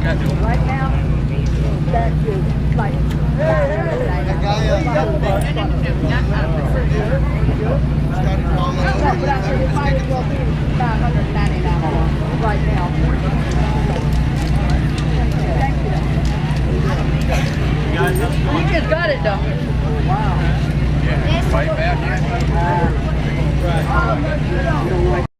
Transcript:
Right now, that is like it might as well be $599 right now. Thank you. You just got it though. Wow. Yeah, right back here.